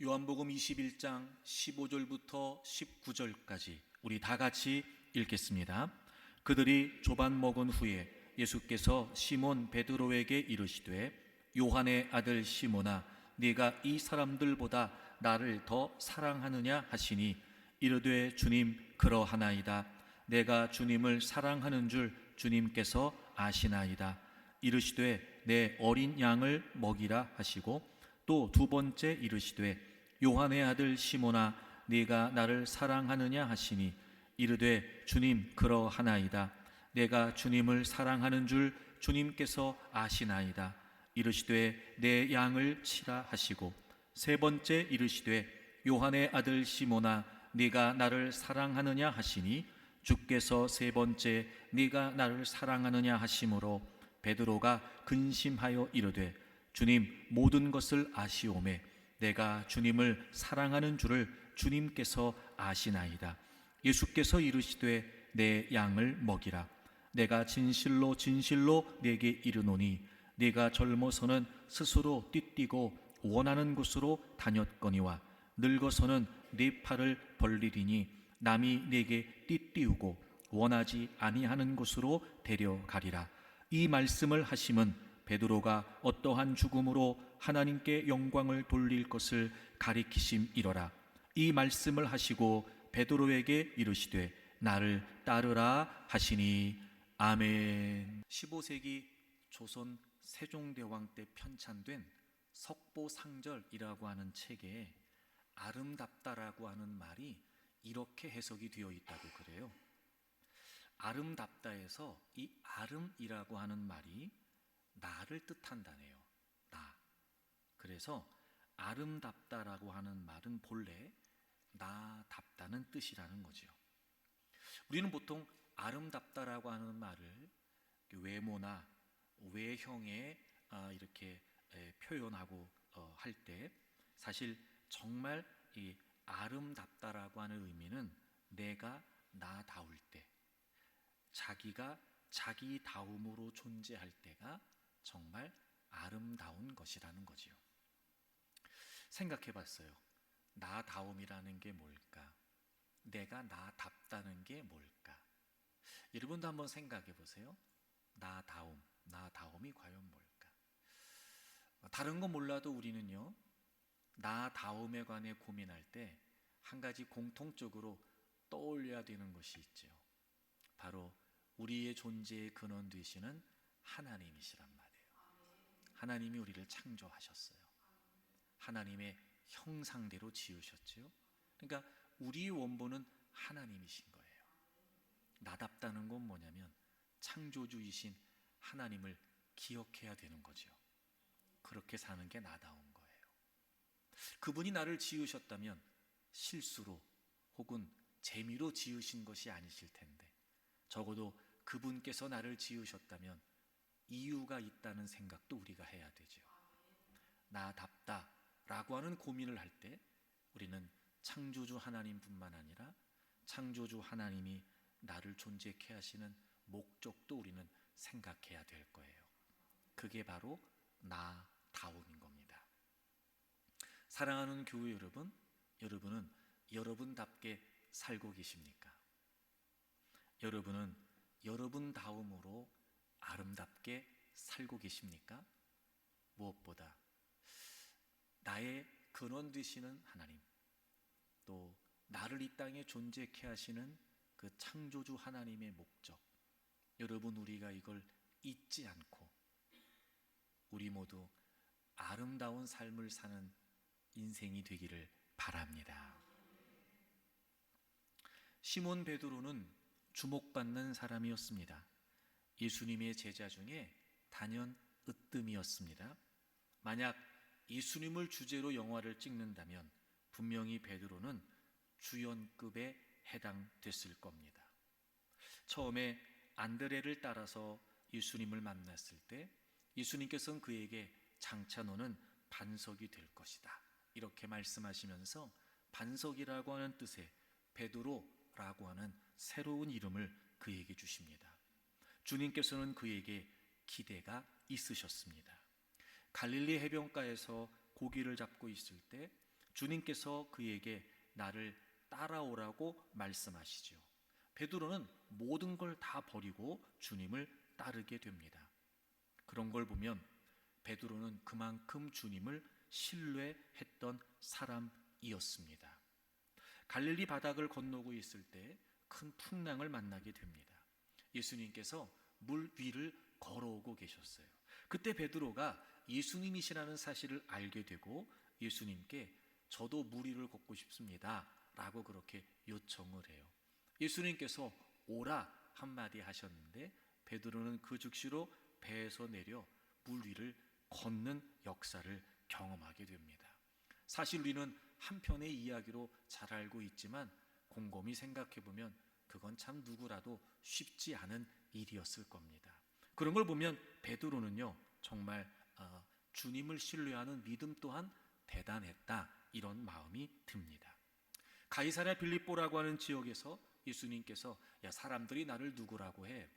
요한복음 21장 15절부터 19절까지 우리 다 같이 읽겠습니다. 그들이 조반 먹은 후에 예수께서 시몬 베드로에게 이르시되 요한의 아들 시몬아 네가 이 사람들보다 나를 더 사랑하느냐 하시니 이르되 주님 그러하나이다. 내가 주님을 사랑하는 줄 주님께서 아시나이다. 이르시되 내 어린 양을 먹이라 하시고 또 두 번째 이르시되 요한의 아들 시몬아 네가 나를 사랑하느냐 하시니 이르되 주님 그러하나이다. 내가 주님을 사랑하는 줄 주님께서 아시나이다. 이르시되 내 양을 치라 하시고 세 번째 이르시되 요한의 아들 시몬아 네가 나를 사랑하느냐 하시니 주께서 세 번째 네가 나를 사랑하느냐 하심으로 베드로가 근심하여 이르되 주님 모든 것을 아시오매 내가 주님을 사랑하는 줄을 주님께서 아시나이다. 예수께서 이르시되 내 양을 먹이라. 내가 진실로 진실로 네게 이르노니 네가 젊어서는 스스로 띠뛰고 원하는 곳으로 다녔거니와 늙어서는 네 팔을 벌리리니 남이 네게 띠띠우고 원하지 아니하는 곳으로 데려가리라. 이 말씀을 하심은 베드로가 어떠한 죽음으로 하나님께 영광을 돌릴 것을 가리키심이로라. 이 말씀을 하시고 베드로에게 이르시되 나를 따르라 하시니 아멘. 15세기 조선 세종대왕 때 편찬된 석보상절이라고 하는 책에 아름답다라고 하는 말이 이렇게 해석이 되어 있다고 그래요. 아름답다에서 이 아름이라고 하는 말이 나를 뜻한다네요. 나. 그래서 아름답다라고 하는 말은 본래 나답다는 뜻이라는 거죠. 우리는 보통 아름답다라고 하는 말을 외모나 외형에 이렇게 표현하고 할 때 사실 정말 이 아름답다라고 하는 의미는 내가 나다울 때, 자기가 자기다움으로 존재할 때가 정말 아름다운 것이라는 거지요. 생각해 봤어요. 나다움이라는 게 뭘까? 내가 나답다는 게 뭘까? 여러분도 한번 생각해 보세요. 나다움이 과연 뭘까? 다른 건 몰라도 우리는요, 나다움에 관해 고민할 때 한 가지 공통적으로 떠올려야 되는 것이 있죠. 바로 우리의 존재의 근원 되시는 하나님이시란 말이에요. 하나님이 우리를 창조하셨어요. 하나님의 형상대로 지으셨죠. 그러니까 우리의 원본은 하나님이신 거예요. 나답다는 건 뭐냐면 창조주이신 하나님을 기억해야 되는 거죠. 그렇게 사는 게 나다운 거예요. 그분이 나를 지으셨다면 실수로 혹은 재미로 지으신 것이 아니실 텐데 적어도 그분께서 나를 지으셨다면 이유가 있다는 생각도 우리가 해야 되죠. 나답다라고 하는 고민을 할 때 우리는 창조주 하나님뿐만 아니라 창조주 하나님이 나를 존재케 하시는 목적도 우리는 생각해야 될 거예요. 그게 바로 나다움인 겁니다. 사랑하는 교회 여러분, 여러분은 여러분답게 살고 계십니까? 여러분은 여러분다움으로 아름답게 살고 계십니까? 무엇보다 나의 근원 되시는 하나님, 또 나를 이 땅에 존재케 하시는 그 창조주 하나님의 목적, 여러분 우리가 이걸 잊지 않고 우리 모두 아름다운 삶을 사는 인생이 되기를 바랍니다. 시몬 베드로는 주목받는 사람이었습니다. 예수님의 제자 중에 단연 으뜸이었습니다. 만약 예수님을 주제로 영화를 찍는다면 분명히 베드로는 주연급에 해당됐을 겁니다. 처음에 안드레를 따라서 예수님을 만났을 때 예수님께서는 그에게 장차 너는 반석이 될 것이다 이렇게 말씀하시면서 반석이라고 하는 뜻의 베드로라고 하는 새로운 이름을 그에게 주십니다. 주님께서는 그에게 기대가 있으셨습니다. 갈릴리 해변가에서 고기를 잡고 있을 때 주님께서 그에게 나를 따라오라고 말씀하시죠. 베드로는 모든 걸 다 버리고 주님을 따르게 됩니다. 그런 걸 보면 베드로는 그만큼 주님을 신뢰했던 사람이었습니다. 갈릴리 바닥을 건너고 있을 때 큰 풍랑을 만나게 됩니다. 예수님께서 물 위를 걸어오고 계셨어요. 그때 베드로가 예수님이시라는 사실을 알게 되고 예수님께 저도 물 위를 걷고 싶습니다 라고 그렇게 요청을 해요. 예수님께서 오라 한마디 하셨는데 베드로는 그 즉시로 배에서 내려 물 위를 걷는 역사를 경험하게 됩니다. 사실 우리는 한편의 이야기로 잘 알고 있지만 곰곰이 생각해보면 그건 참 누구라도 쉽지 않은 일이었을 겁니다. 그런 걸 보면 베드로는요 정말 주님을 신뢰하는 믿음 또한 대단했다 이런 마음이 듭니다. 가이사랴 빌립보라고 하는 지역에서 예수님께서 야 사람들이 나를 누구라고 해?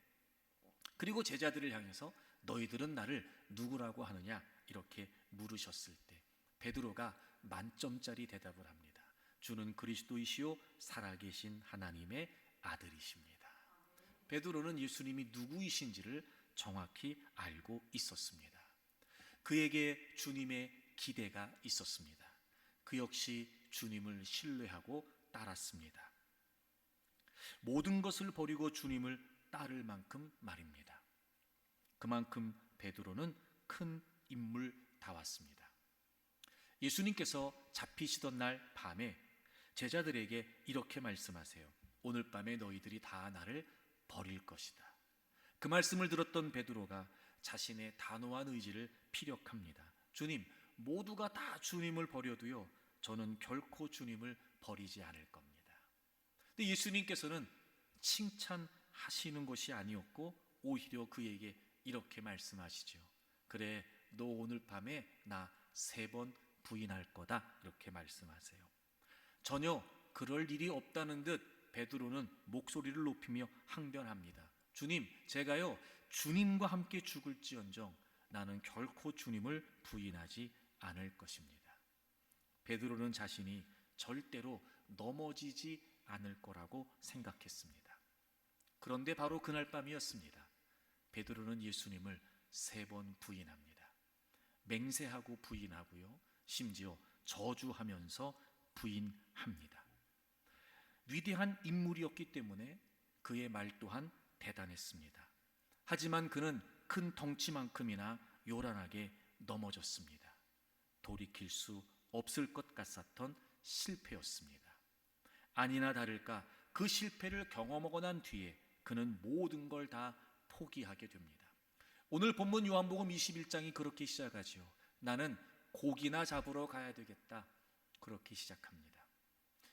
그리고 제자들을 향해서 너희들은 나를 누구라고 하느냐 이렇게 물으셨을 때 베드로가 만점짜리 대답을 합니다. 주는 그리스도이시요 살아계신 하나님의 아들이십니다. 베드로는 예수님이 누구이신지를 정확히 알고 있었습니다. 그에게 주님의 기대가 있었습니다. 그 역시 주님을 신뢰하고 따랐습니다. 모든 것을 버리고 주님을 따를 만큼 말입니다. 그만큼 베드로는 큰 인물다웠습니다. 예수님께서 잡히시던 날 밤에 제자들에게 이렇게 말씀하세요. 오늘 밤에 너희들이 다 나를 버릴 것이다. 그 말씀을 들었던 베드로가 자신의 단호한 의지를 피력합니다. 주님, 모두가 다 주님을 버려도요 저는 결코 주님을 버리지 않을 겁니다. 근데 예수님께서는 칭찬하시는 것이 아니었고 오히려 그에게 이렇게 말씀하시죠. 그래, 너 오늘 밤에 나 3번 부인할 거다 이렇게 말씀하세요. 전혀 그럴 일이 없다는 듯 베드로는 목소리를 높이며 항변합니다. 주님, 제가요 주님과 함께 죽을지언정 나는 결코 주님을 부인하지 않을 것입니다. 베드로는 자신이 절대로 넘어지지 않을 거라고 생각했습니다. 그런데 바로 그날 밤이었습니다. 베드로는 예수님을 3번 부인합니다. 맹세하고 부인하고요, 심지어 저주하면서 부인합니다. 위대한 인물이었기 때문에 그의 말 또한 대단했습니다. 하지만 그는 큰 덩치만큼이나 요란하게 넘어졌습니다. 돌이킬 수 없을 것 같았던 실패였습니다. 아니나 다를까 그 실패를 경험하고 난 뒤에 그는 모든 걸 다 포기하게 됩니다. 오늘 본문 요한복음 21장이 그렇게 시작하죠. 나는 고기나 잡으러 가야 되겠다. 그렇게 시작합니다.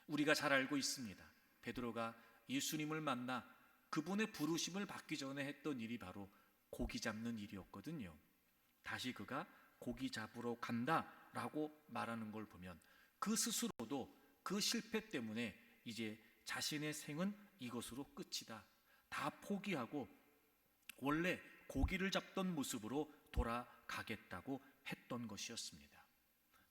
우리가 잘 알고 있습니다. 베드로가 예수님을 만나 그분의 부르심을 받기 전에 했던 일이 바로 고기 잡는 일이었거든요. 다시 그가 고기 잡으러 간다라고 말하는 걸 보면 그 스스로도 그 실패 때문에 이제 자신의 생은 이것으로 끝이다. 다 포기하고 원래 고기를 잡던 모습으로 돌아가겠다고 했던 것이었습니다.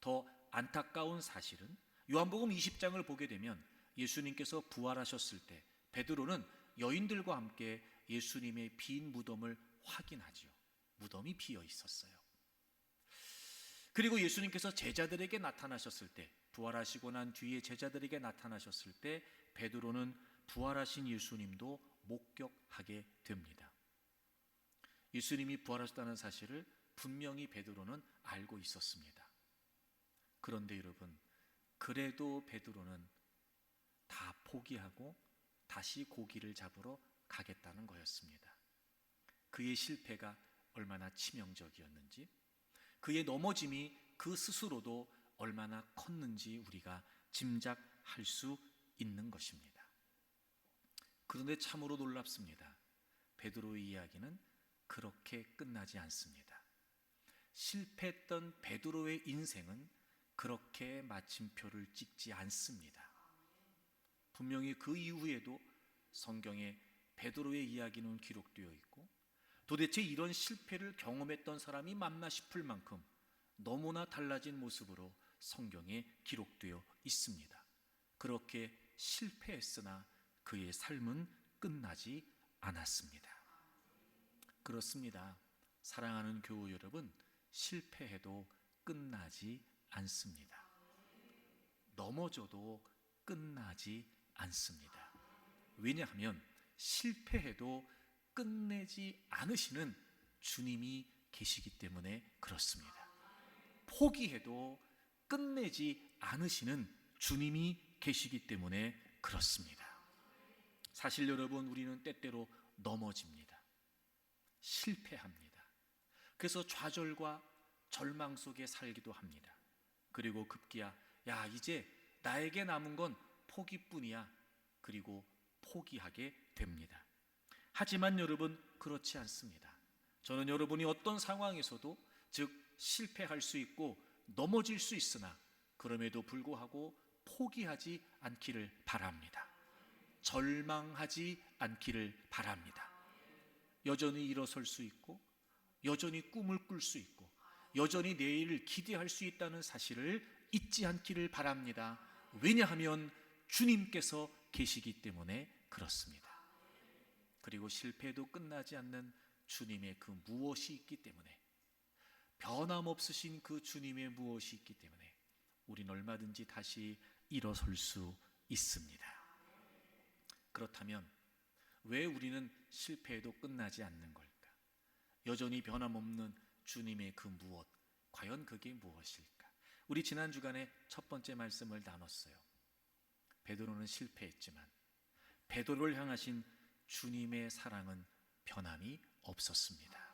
더 안타까운 사실은 요한복음 20장을 보게 되면 예수님께서 부활하셨을 때 베드로는 여인들과 함께 예수님의 빈 무덤을 확인하지요. 무덤이 비어 있었어요. 그리고 예수님께서 제자들에게 나타나셨을 때, 부활하시고 난 뒤에 제자들에게 나타나셨을 때 베드로는 부활하신 예수님도 목격하게 됩니다. 예수님이 부활하셨다는 사실을 분명히 베드로는 알고 있었습니다. 그런데 여러분, 그래도 베드로는 다 포기하고 다시 고기를 잡으러 가겠다는 거였습니다. 그의 실패가 얼마나 치명적이었는지, 그의 넘어짐이 그 스스로도 얼마나 컸는지 우리가 짐작할 수 있는 것입니다. 그런데 참으로 놀랍습니다. 베드로의 이야기는 그렇게 끝나지 않습니다. 실패했던 베드로의 인생은 그렇게 마침표를 찍지 않습니다. 분명히 그 이후에도 성경에 베드로의 이야기는 기록되어 있고 도대체 이런 실패를 경험했던 사람이 맞나 싶을 만큼 너무나 달라진 모습으로 성경에 기록되어 있습니다. 그렇게 실패했으나 그의 삶은 끝나지 않았습니다. 그렇습니다. 사랑하는 교우 여러분, 실패해도 끝나지 않습니다. 넘어져도 끝나지 않습니다. 왜냐하면 실패해도 끝내지 않으시는 주님이 계시기 때문에 그렇습니다. 포기해도 끝내지 않으시는 주님이 계시기 때문에 그렇습니다. 사실 여러분, 우리는 때때로 넘어집니다. 실패합니다. 그래서 좌절과 절망 속에 살기도 합니다. 그리고 급기야 이제 나에게 남은 건 포기뿐이야. 그리고 포기하게 됩니다. 하지만 여러분, 그렇지 않습니다. 저는 여러분이 어떤 상황에서도, 즉 실패할 수 있고 넘어질 수 있으나 그럼에도 불구하고 포기하지 않기를 바랍니다. 절망하지 않기를 바랍니다. 여전히 일어설 수 있고, 여전히 꿈을 꿀 수 있고, 여전히 내일을 기대할 수 있다는 사실을 잊지 않기를 바랍니다. 왜냐하면 주님께서 계시기 때문에 그렇습니다. 그리고 실패도 끝나지 않는 주님의 그 무엇이 있기 때문에, 변함없으신 그 주님의 무엇이 있기 때문에 우리는 얼마든지 다시 일어설 수 있습니다. 그렇다면 왜 우리는 실패해도 끝나지 않는 걸까? 여전히 변함없는 주님의 그 무엇, 과연 그게 무엇일까? 우리 지난 주간에 첫 번째 말씀을 나눴어요. 베드로는 실패했지만 베드로를 향하신 주님의 사랑은 변함이 없었습니다.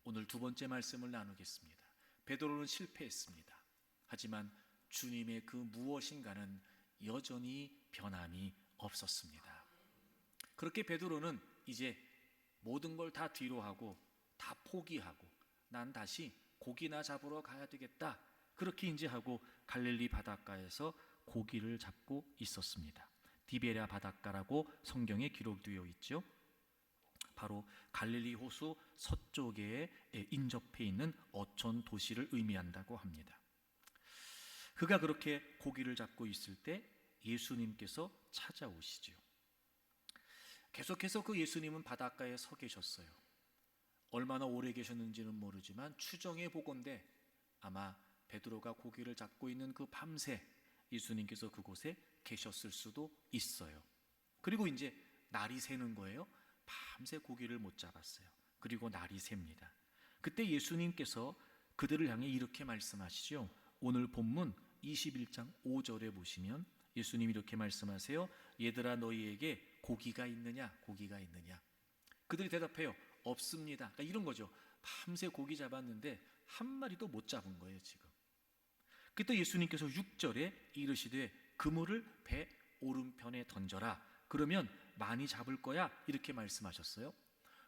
오늘 두 번째 말씀을 나누겠습니다. 베드로는 실패했습니다. 하지만 주님의 그 무엇인가는 여전히 변함이 없었습니다. 그렇게 베드로는 이제 모든 걸 다 뒤로 하고 다 포기하고 난 다시 고기나 잡으러 가야 되겠다, 그렇게 인지하고 갈릴리 바닷가에서 고기를 잡고 있었습니다. 디베랴 바닷가라고 성경에 기록되어 있죠. 바로 갈릴리 호수 서쪽에 인접해 있는 어촌 도시를 의미한다고 합니다. 그가 그렇게 고기를 잡고 있을 때 예수님께서 찾아오시죠. 계속해서 그 예수님은 바닷가에 서 계셨어요. 얼마나 오래 계셨는지는 모르지만 추정해 보건대 아마 베드로가 고기를 잡고 있는 그 밤새 예수님께서 그곳에 계셨을 수도 있어요. 그리고 이제 날이 새는 거예요. 밤새 고기를 못 잡았어요. 그리고 날이 셉니다. 그때 예수님께서 그들을 향해 이렇게 말씀하시죠. 오늘 본문 21장 5절에 보시면 예수님이 이렇게 말씀하세요. 얘들아, 너희에게 고기가 있느냐? 고기가 있느냐? 그들이 대답해요. 없습니다. 그러니까 이런 거죠. 밤새 고기 잡았는데 한 마리도 못 잡은 거예요, 지금. 그때 예수님께서 6절에 이르시되 그물을 배 오른편에 던져라. 그러면 많이 잡을 거야. 이렇게 말씀하셨어요.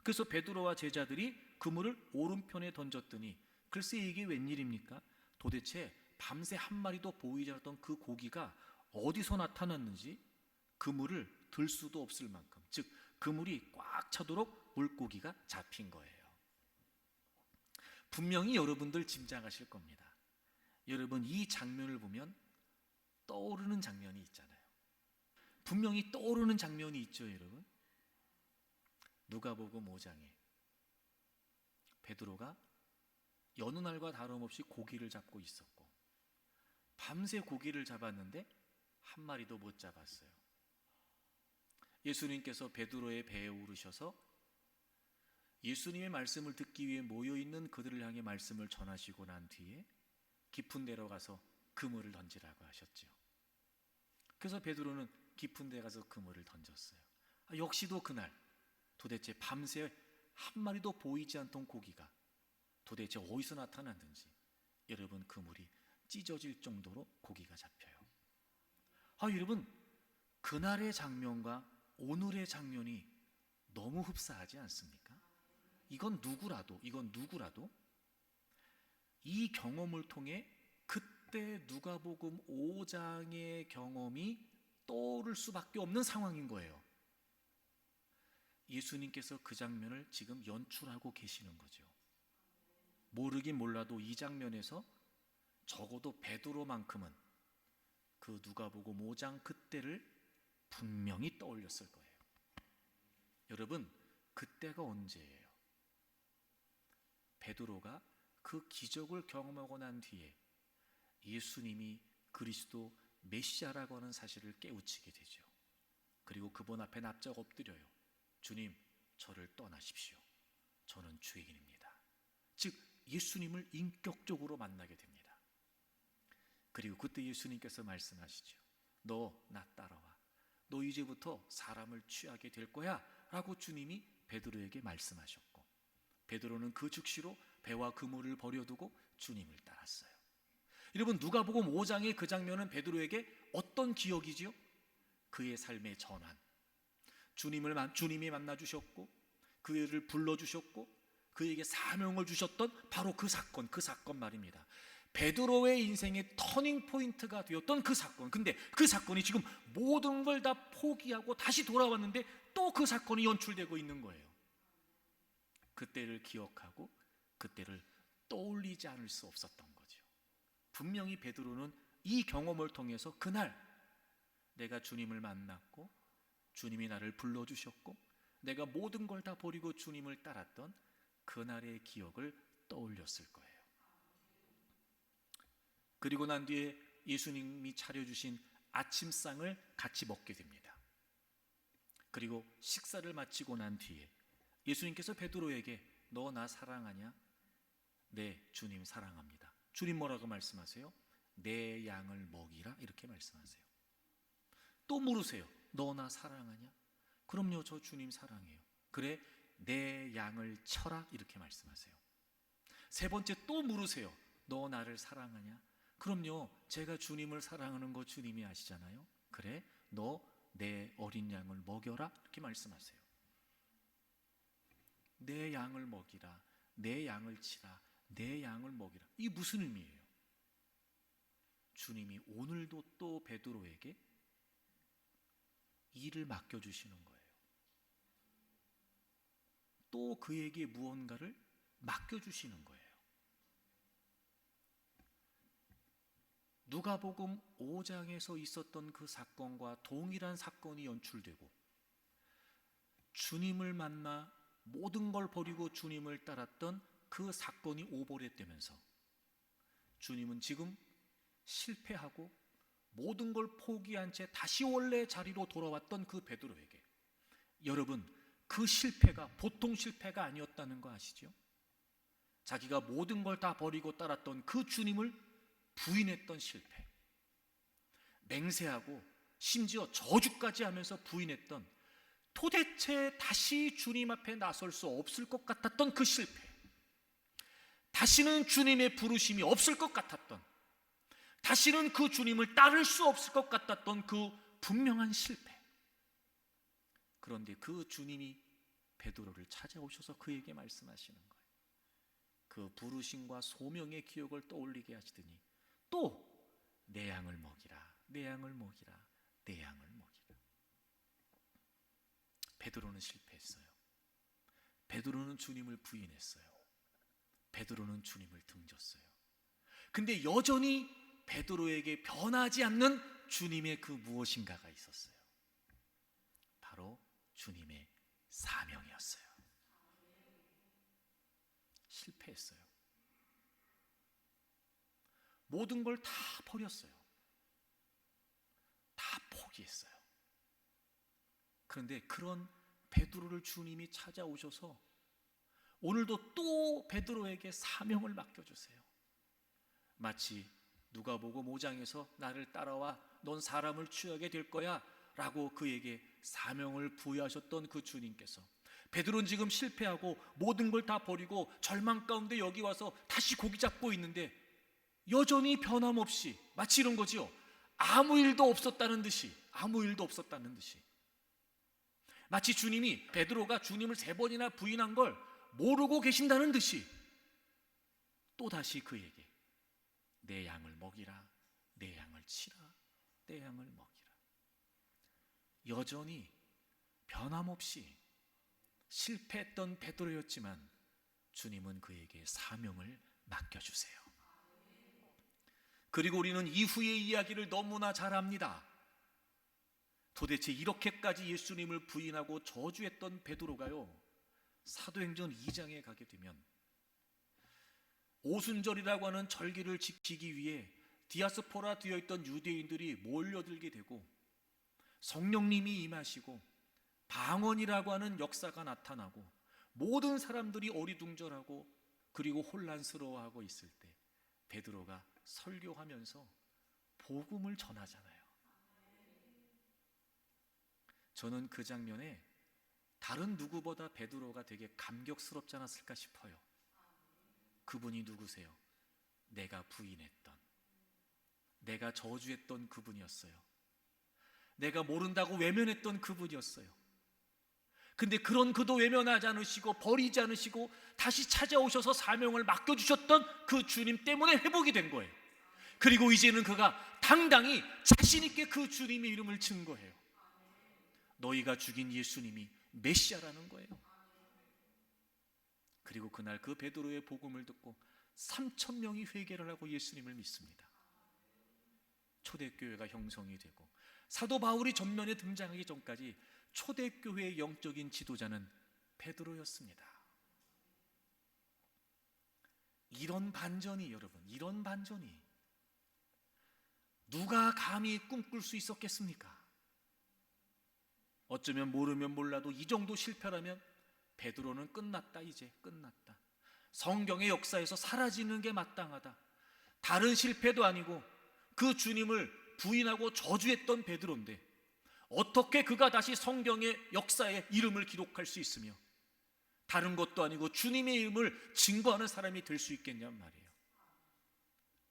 그래서 베드로와 제자들이 그물을 오른편에 던졌더니 글쎄 이게 웬일입니까? 도대체 밤새 한 마리도 보이지 않았던 그 고기가 어디서 나타났는지 그물을 들 수도 없을 만큼, 즉 그물이 꽉 차도록 물고기가 잡힌 거예요. 분명히 여러분들 짐작하실 겁니다. 여러분, 이 장면을 보면 떠오르는 장면이 있잖아요. 분명히 떠오르는 장면이 있죠, 여러분. 누가복음 5장에 베드로가 여느 날과 다름없이 고기를 잡고 있었고 밤새 고기를 잡았는데 한 마리도 못 잡았어요. 예수님께서 베드로의 배에 오르셔서 예수님의 말씀을 듣기 위해 모여있는 그들을 향해 말씀을 전하시고 난 뒤에 깊은 데로 가서 그물을 던지라고 하셨죠. 그래서 베드로는 깊은 데 가서 그물을 던졌어요. 역시도 그날 도대체 밤새 한 마리도 보이지 않던 고기가 도대체 어디서 나타났는지 여러분, 그물이 찢어질 정도로 고기가 잡혀요. 여러분, 그날의 장면과 오늘의 장면이 너무 흡사하지 않습니까? 이건 누구라도 이 경험을 통해 그때 누가복음 5장의 경험이 떠오를 수밖에 없는 상황인 거예요. 예수님께서 그 장면을 지금 연출하고 계시는 거죠. 모르긴 몰라도 이 장면에서 적어도 베드로만큼은 그 누가복음 5장 그때를 분명히 떠올렸을 거예요. 여러분, 그때가 언제예요? 베드로가 그 기적을 경험하고 난 뒤에 예수님이 그리스도 메시아라고 하는 사실을 깨우치게 되죠. 그리고 그분 앞에 납작 엎드려요. 주님, 저를 떠나십시오. 저는 죄인입니다. 즉 예수님을 인격적으로 만나게 됩니다. 그리고 그때 예수님께서 말씀하시죠. 너 나 따라와. 너 이제부터 사람을 취하게 될 거야 라고 주님이 베드로에게 말씀하셨고, 베드로는 그 즉시로 배와 그물을 버려두고 주님을 따랐어요. 여러분, 누가복음 5장의 그 장면은 베드로에게 어떤 기억이지요? 그의 삶의 전환. 주님이 만나주셨고 그를 불러주셨고 그에게 사명을 주셨던 바로 그 사건 말입니다. 베드로의 인생의 터닝 포인트가 되었던 그 사건. 근데 그 사건이 지금 모든 걸 다 포기하고 다시 돌아왔는데 또 그 사건이 연출되고 있는 거예요. 그때를 기억하고 그때를 떠올리지 않을 수 없었던 거죠. 분명히 베드로는 이 경험을 통해서 그날 내가 주님을 만났고 주님이 나를 불러주셨고 내가 모든 걸 다 버리고 주님을 따랐던 그날의 기억을 떠올렸을 거예요. 그리고 난 뒤에 예수님이 차려주신 아침상을 같이 먹게 됩니다. 그리고 식사를 마치고 난 뒤에 예수님께서 베드로에게 너 나 사랑하냐? 네, 주님 사랑합니다. 주님 뭐라고 말씀하세요? 내 양을 먹이라 이렇게 말씀하세요. 또 물으세요. 너 나 사랑하냐? 그럼요, 저 주님 사랑해요. 그래, 내 양을 쳐라 이렇게 말씀하세요. 세 번째 또 물으세요. 너 나를 사랑하냐? 그럼요, 제가 주님을 사랑하는 거 주님이 아시잖아요. 그래, 너 내 어린 양을 먹여라 이렇게 말씀하세요. 내 양을 먹이라, 내 양을 치라, 내 양을 먹이라. 이게 무슨 의미예요? 주님이 오늘도 또 베드로에게 일을 맡겨주시는 거예요. 또 그에게 무언가를 맡겨주시는 거예요. 누가복음 5장에서 있었던 그 사건과 동일한 사건이 연출되고 주님을 만나 모든 걸 버리고 주님을 따랐던 그 사건이 오버랩되면서 주님은 지금 실패하고 모든 걸 포기한 채 다시 원래 자리로 돌아왔던 그 베드로에게, 여러분, 그 실패가 보통 실패가 아니었다는 거 아시죠? 자기가 모든 걸 다 버리고 따랐던 그 주님을 부인했던 실패, 맹세하고 심지어 저주까지 하면서 부인했던, 도대체 다시 주님 앞에 나설 수 없을 것 같았던 그 실패, 다시는 주님의 부르심이 없을 것 같았던, 다시는 그 주님을 따를 수 없을 것 같았던 그 분명한 실패. 그런데 그 주님이 베드로를 찾아오셔서 그에게 말씀하시는 거예요. 그 부르심과 소명의 기억을 떠올리게 하시더니 또 내 양을 먹이라, 내 양을 먹이라, 내 양을 먹이라. 베드로는 실패했어요. 베드로는 주님을 부인했어요. 베드로는 주님을 등졌어요. 근데 여전히 베드로에게 변하지 않는 주님의 그 무엇인가가 있었어요. 바로 주님의 사명이었어요. 실패했어요. 모든 걸 다 버렸어요. 다 포기했어요. 그런데 그런 베드로를 주님이 찾아오셔서 오늘도 또 베드로에게 사명을 맡겨주세요. 마치 누가복음 5장에서 나를 따라와 넌 사람을 취하게 될 거야 라고 그에게 사명을 부여하셨던 그 주님께서, 베드로는 지금 실패하고 모든 걸 다 버리고 절망 가운데 여기 와서 다시 고기 잡고 있는데 여전히 변함없이, 마치 이런 거죠. 아무 일도 없었다는 듯이, 아무 일도 없었다는 듯이, 마치 주님이, 베드로가 주님을 3번이나 부인한 걸 모르고 계신다는 듯이 또다시 그에게 내 양을 먹이라, 내 양을 치라, 내 양을 먹이라. 여전히 변함없이 실패했던 베드로였지만 주님은 그에게 사명을 맡겨주세요. 그리고 우리는 이후의 이야기를 너무나 잘 압니다. 도대체 이렇게까지 예수님을 부인하고 저주했던 베드로가요, 사도행전 2장에 가게 되면 오순절이라고 하는 절기를 지키기 위해 디아스포라 되어 있던 유대인들이 몰려들게 되고 성령님이 임하시고 방언이라고 하는 역사가 나타나고 모든 사람들이 어리둥절하고 그리고 혼란스러워하고 있을 때 베드로가 설교하면서 복음을 전하잖아요. 저는 그 장면에 다른 누구보다 베드로가 되게 감격스럽지 않았을까 싶어요. 그분이 누구세요? 내가 부인했던, 내가 저주했던 그분이었어요. 내가 모른다고 외면했던 그분이었어요. 근데 그런 그도 외면하지 않으시고 버리지 않으시고 다시 찾아오셔서 사명을 맡겨주셨던 그 주님 때문에 회복이 된 거예요. 그리고 이제는 그가 당당히 자신 있게 그 주님의 이름을 증거해요. 너희가 죽인 예수님이 메시아라는 거예요. 그리고 그날 그 베드로의 복음을 듣고 3,000명이 회개를 하고 예수님을 믿습니다. 초대교회가 형성이 되고 사도 바울이 전면에 등장하기 전까지 초대교회의 영적인 지도자는 베드로였습니다. 이런 반전이, 여러분, 이런 반전이 누가 감히 꿈꿀 수 있었겠습니까? 어쩌면 모르면 몰라도 이 정도 실패라면 베드로는 끝났다, 이제 끝났다. 성경의 역사에서 사라지는 게 마땅하다. 다른 실패도 아니고 그 주님을 부인하고 저주했던 베드로인데 어떻게 그가 다시 성경의 역사에 이름을 기록할 수 있으며 다른 것도 아니고 주님의 이름을 증거하는 사람이 될 수 있겠냔 말이에요.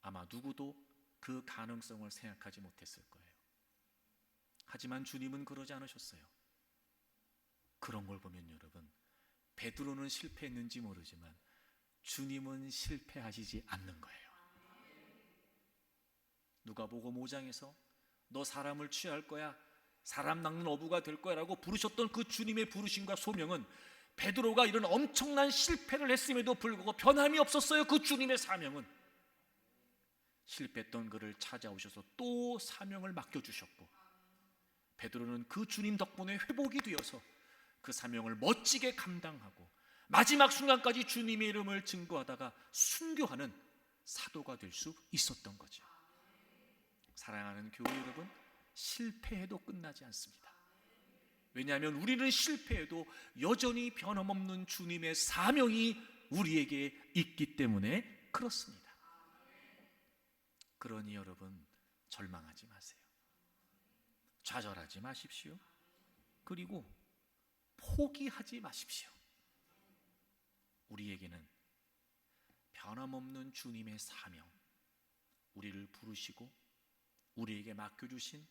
아마 누구도 그 가능성을 생각하지 못했을 거예요. 하지만 주님은 그러지 않으셨어요. 그런 걸 보면 여러분, 베드로는 실패했는지 모르지만 주님은 실패하시지 않는 거예요. 누가복음 5장에서 너 사람을 취할 거야, 사람 낚는 어부가 될 거야 라고 부르셨던 그 주님의 부르심과 소명은 베드로가 이런 엄청난 실패를 했음에도 불구하고 변함이 없었어요. 그 주님의 사명은 실패했던 그를 찾아오셔서 또 사명을 맡겨주셨고 베드로는 그 주님 덕분에 회복이 되어서 그 사명을 멋지게 감당하고 마지막 순간까지 주님의 이름을 증거하다가 순교하는 사도가 될 수 있었던 거죠. 사랑하는 교회 여러분, 실패해도 끝나지 않습니다. 왜냐하면 우리는 실패해도 여전히 변함없는 주님의 사명이 우리에게 있기 때문에 그렇습니다. 그러니 여러분, 절망하지 마세요. 좌절하지 마십시오. 그리고 포기하지 마십시오. 우리에게는 변함없는 주님의 사명, 우리를 부르시고 우리에게 맡겨주신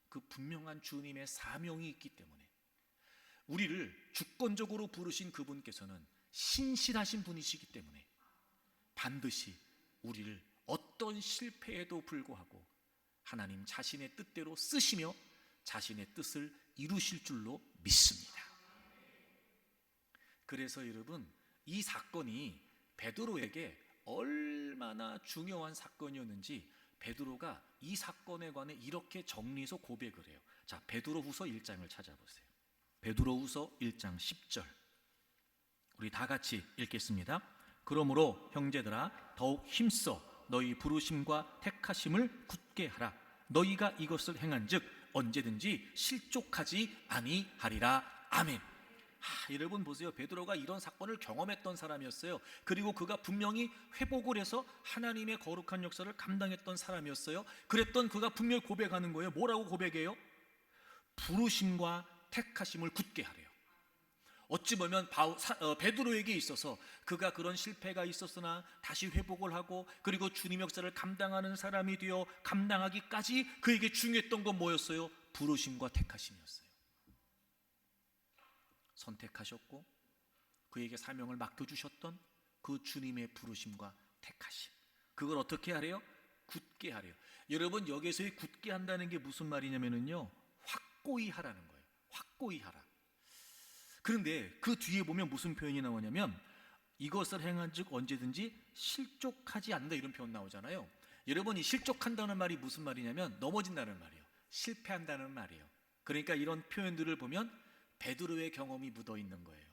그 분명한 주님의 사명이 있기 때문에 우리를 주권적으로 부르신 그분께서는 신실하신 분이시기 때문에 반드시 우리를 어떤 실패에도 불구하고 하나님 자신의 뜻대로 쓰시며 자신의 뜻을 이루실 줄로 믿습니다. 그래서 여러분, 이 사건이 베드로에게 얼마나 중요한 사건이었는지 베드로가 이 사건에 관해 이렇게 정리해서 고백을 해요. 자, 베드로후서 1장을 찾아보세요. 베드로후서 1장 10절 우리 다 같이 읽겠습니다. 그러므로 형제들아 더욱 힘써 너희 부르심과 택하심을 굳게 하라. 너희가 이것을 행한즉 언제든지 실족하지 아니하리라. 아멘. 여러분 보세요. 베드로가 이런 사건을 경험했던 사람이었어요. 그리고 그가 분명히 회복을 해서 하나님의 거룩한 역사를 감당했던 사람이었어요. 그랬던 그가 분명히 고백하는 거예요. 뭐라고 고백해요? 부르심과 택하심을 굳게 하래요. 어찌 보면 베드로에게 있어서 그가 그런 실패가 있었으나 다시 회복을 하고 그리고 주님 역사를 감당하는 사람이 되어 감당하기까지 그에게 중요했던 건 뭐였어요? 부르심과 택하심이었어요. 선택하셨고 그에게 사명을 맡겨주셨던 그 주님의 부르심과 택하심, 그걸 어떻게 하래요? 굳게 하래요. 여러분, 여기서의 굳게 한다는 게 무슨 말이냐면요, 확고히 하라는 거예요. 확고히 하라. 그런데 그 뒤에 보면 무슨 표현이 나오냐면 이것을 행한즉 언제든지 실족하지 않는다, 이런 표현 나오잖아요. 여러분이 실족한다는 말이 무슨 말이냐면 넘어진다는 말이에요. 실패한다는 말이에요. 그러니까 이런 표현들을 보면 베드로의 경험이 묻어 있는 거예요.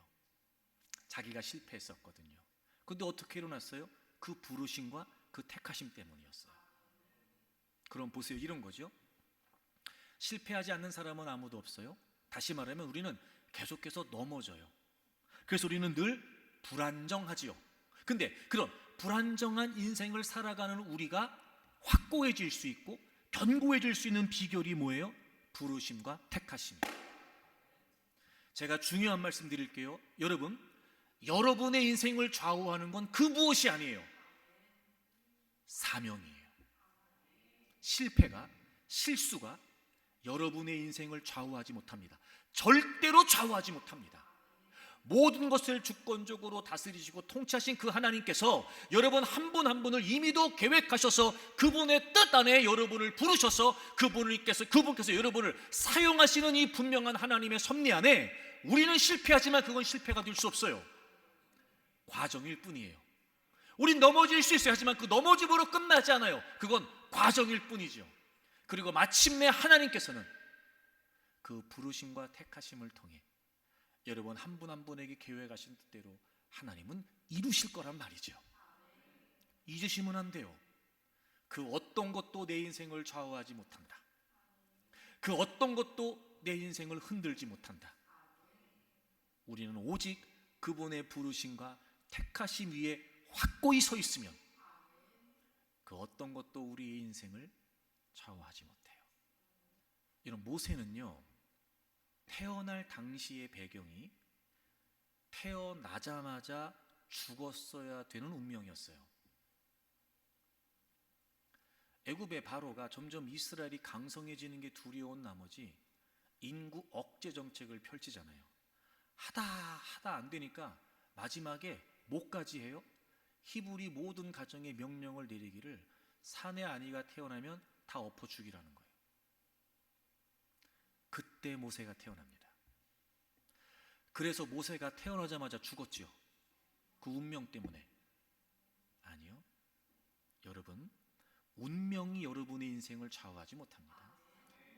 자기가 실패했었거든요. 근데 어떻게 일어났어요? 그 부르심과 그 택하심 때문이었어요. 그럼 보세요. 이런 거죠. 실패하지 않는 사람은 아무도 없어요. 다시 말하면 우리는 계속해서 넘어져요. 그래서 우리는 늘 불안정하지요. 근데 그런 불안정한 인생을 살아가는 우리가 확고해질 수 있고 견고해질 수 있는 비결이 뭐예요? 부르심과 택하심이에요. 제가 중요한 말씀 드릴게요. 여러분, 여러분의 인생을 좌우하는 건 그 무엇이 아니에요. 사명이에요. 실패가, 실수가 여러분의 인생을 좌우하지 못합니다. 절대로 좌우하지 못합니다. 모든 것을 주권적으로 다스리시고 통치하신 그 하나님께서 여러분 한 분 한 분을 이미도 계획하셔서 그분의 뜻 안에 여러분을 부르셔서 그분께서 여러분을 사용하시는 이 분명한 하나님의 섭리 안에 우리는 실패하지만 그건 실패가 될 수 없어요. 과정일 뿐이에요. 우린 넘어질 수 있어요. 하지만 그 넘어짐으로 끝나지 않아요. 그건 과정일 뿐이죠. 그리고 마침내 하나님께서는 그 부르심과 택하심을 통해 여러분 한 분 한 분에게 계획하신 뜻대로 하나님은 이루실 거란 말이죠. 잊으시면 안 돼요. 그 어떤 것도 내 인생을 좌우하지 못한다. 그 어떤 것도 내 인생을 흔들지 못한다. 우리는 오직 그분의 부르심과 택하심 위에 확고히 서 있으면 그 어떤 것도 우리의 인생을 좌우하지 못해요. 이런 모세는요, 태어날 당시의 배경이 태어나자마자 죽었어야 되는 운명이었어요. 애굽의 바로가 점점 이스라엘이 강성해지는 게 두려운 나머지 인구 억제 정책을 펼치잖아요. 하다 안 되니까 마지막에 뭐까지 해요? 히브리 모든 가정에 명령을 내리기를 사내 아이가 태어나면 다 엎어 죽이라는 거예요. 그때 모세가 태어납니다. 그래서 모세가 태어나자마자 죽었지요. 그 운명 때문에. 아니요. 여러분, 운명이 여러분의 인생을 좌우하지 못합니다.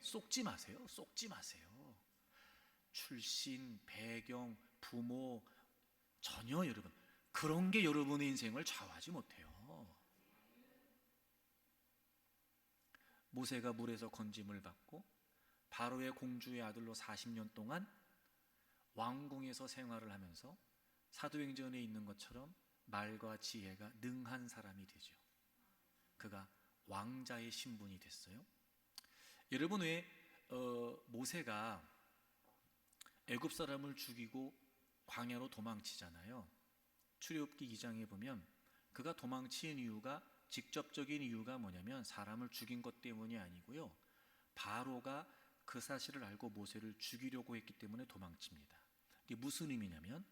속지 마세요. 속지 마세요. 출신, 배경, 부모 전혀 여러분 그런 게 여러분의 인생을 좌우하지 못해요. 모세가 물에서 건짐을 받고 바로의 공주의 아들로 40년 동안 왕궁에서 생활을 하면서 사도행전에 있는 것처럼 말과 지혜가 능한 사람이 되죠. 그가 왕자의 신분이 됐어요. 여러분 왜 모세가 애굽 사람을 죽이고 광야로 도망치잖아요. 출애굽기 2장에 보면 그가 도망친 이유가 직접적인 이유가 뭐냐면 사람을 죽인 것 때문이 아니고요. 바로가 그 사실을 알고 모세를 죽이려고 했기 때문에 도망칩니다. 이게 무슨 의미냐면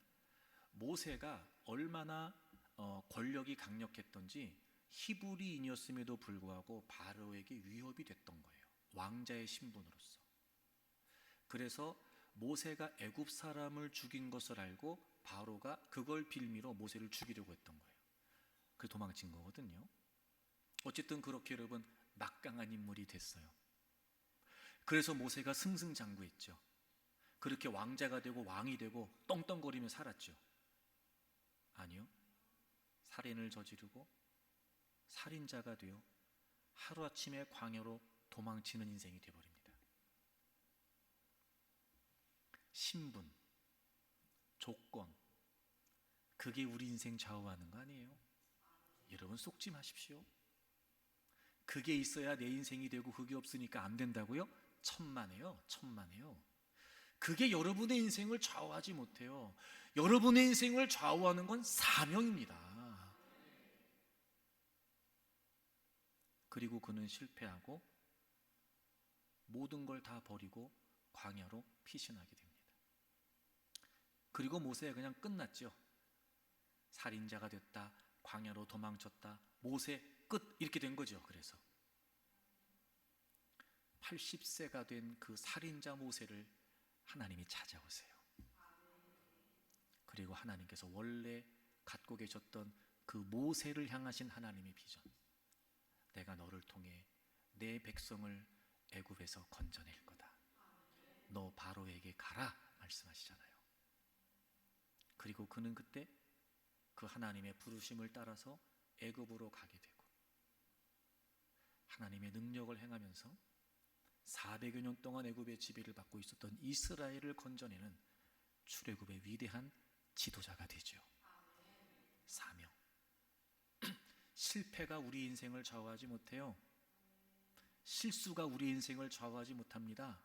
모세가 얼마나 권력이 강력했던지 히브리인이었음에도 불구하고 바로에게 위협이 됐던 거예요. 왕자의 신분으로서. 그래서 모세가 애굽 사람을 죽인 것을 알고 바로가 그걸 빌미로 모세를 죽이려고 했던 거예요. 그 도망친 거거든요. 어쨌든 그렇게 여러분 막강한 인물이 됐어요. 그래서 모세가 승승장구했죠. 그렇게 왕자가 되고 왕이 되고 떵떵거리며 살았죠. 아니요. 살인을 저지르고 살인자가 되어 하루아침에 광야로 도망치는 인생이 되어버립니다. 신분, 조건, 그게 우리 인생 좌우하는 거 아니에요? 여러분 속지 마십시오. 그게 있어야 내 인생이 되고 그게 없으니까 안 된다고요? 천만에요. 천만에요. 그게 여러분의 인생을 좌우하지 못해요. 여러분의 인생을 좌우하는 건 사명입니다. 그리고 그는 실패하고 모든 걸 다 버리고 광야로 피신하게 됩니다. 그리고 모세가 그냥 끝났죠. 살인자가 됐다, 광야로 도망쳤다, 모세 끝 이렇게 된 거죠. 그래서 80세가 된 그 살인자 모세를 하나님이 찾아오세요. 그리고 하나님께서 원래 갖고 계셨던 그 모세를 향하신 하나님의 비전, 내가 너를 통해 내 백성을 애굽에서 건져낼 거다. 너 바로에게 가라 말씀하시잖아요. 그리고 그는 그때 그 하나님의 부르심을 따라서 애굽으로 가게 되고 하나님의 능력을 행하면서 400여 년 동안 애굽의 지배를 받고 있었던 이스라엘을 건져내는 출애굽의 위대한 지도자가 되죠. 사명. 실패가 우리 인생을 좌우하지 못해요. 실수가 우리 인생을 좌우하지 못합니다.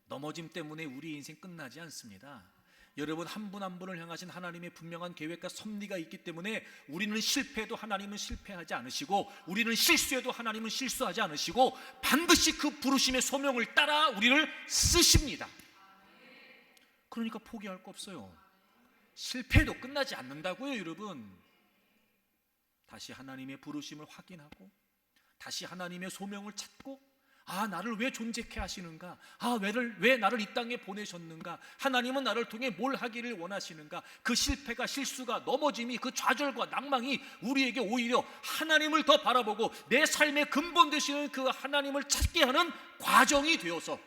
넘어짐 때문에 우리 인생 끝나지 않습니다. 여러분, 한 분 한 분을 향하신 하나님의 분명한 계획과 섭리가 있기 때문에 우리는 실패해도 하나님은 실패하지 않으시고, 우리는 실수해도 하나님은 실수하지 않으시고, 반드시 그 부르심의 소명을 따라 우리를 쓰십니다. 그러니까 포기할 거 없어요. 실패해도 끝나지 않는다고요, 여러분. 다시 하나님의 부르심을 확인하고 다시 하나님의 소명을 찾고, 나를 왜 존재케 하시는가? 왜 나를 이 땅에 보내셨는가? 하나님은 나를 통해 뭘 하기를 원하시는가? 그 실패가, 실수가, 넘어짐이, 그 좌절과 낭망이 우리에게 오히려 하나님을 더 바라보고 내 삶의 근본 되시는 그 하나님을 찾게 하는 과정이 되어서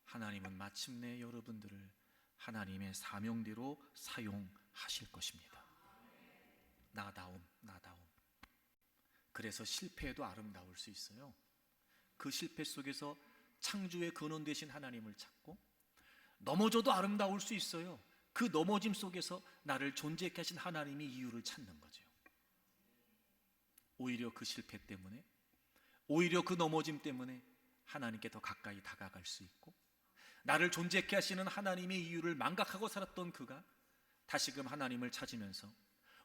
하나님은 마침내 여러분들을 하나님의 사명대로 사용하실 것입니다. 나다움. 그래서 실패해도 아름다울 수 있어요. 그 실패 속에서 창조의 근원 되신 하나님을 찾고, 넘어져도 아름다울 수 있어요. 그 넘어짐 속에서 나를 존재케 하신 하나님의 이유를 찾는 거죠. 오히려 그 실패 때문에, 오히려 그 넘어짐 때문에 하나님께 더 가까이 다가갈 수 있고, 나를 존재케 하시는 하나님의 이유를 망각하고 살았던 그가 다시금 하나님을 찾으면서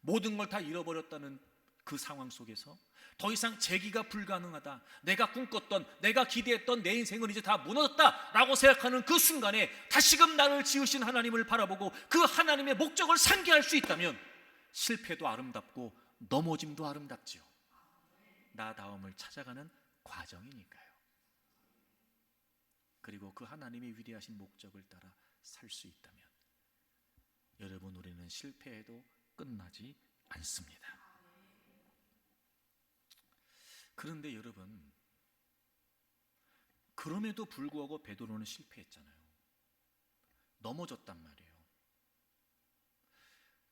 모든 걸 다 잃어버렸다는 그 상황 속에서 더 이상 재기가 불가능하다, 내가 꿈꿨던, 내가 기대했던 내 인생은 이제 다 무너졌다 라고 생각하는 그 순간에 다시금 나를 지으신 하나님을 바라보고 그 하나님의 목적을 상기할 수 있다면 실패도 아름답고 넘어짐도 아름답지요. 나다움을 찾아가는 과정이니까요. 그리고 그 하나님의 위대하신 목적을 따라 살 수 있다면 여러분, 우리는 실패해도 끝나지 않습니다. 그런데 여러분, 그럼에도 불구하고 베드로는 실패했잖아요. 넘어졌단 말이에요.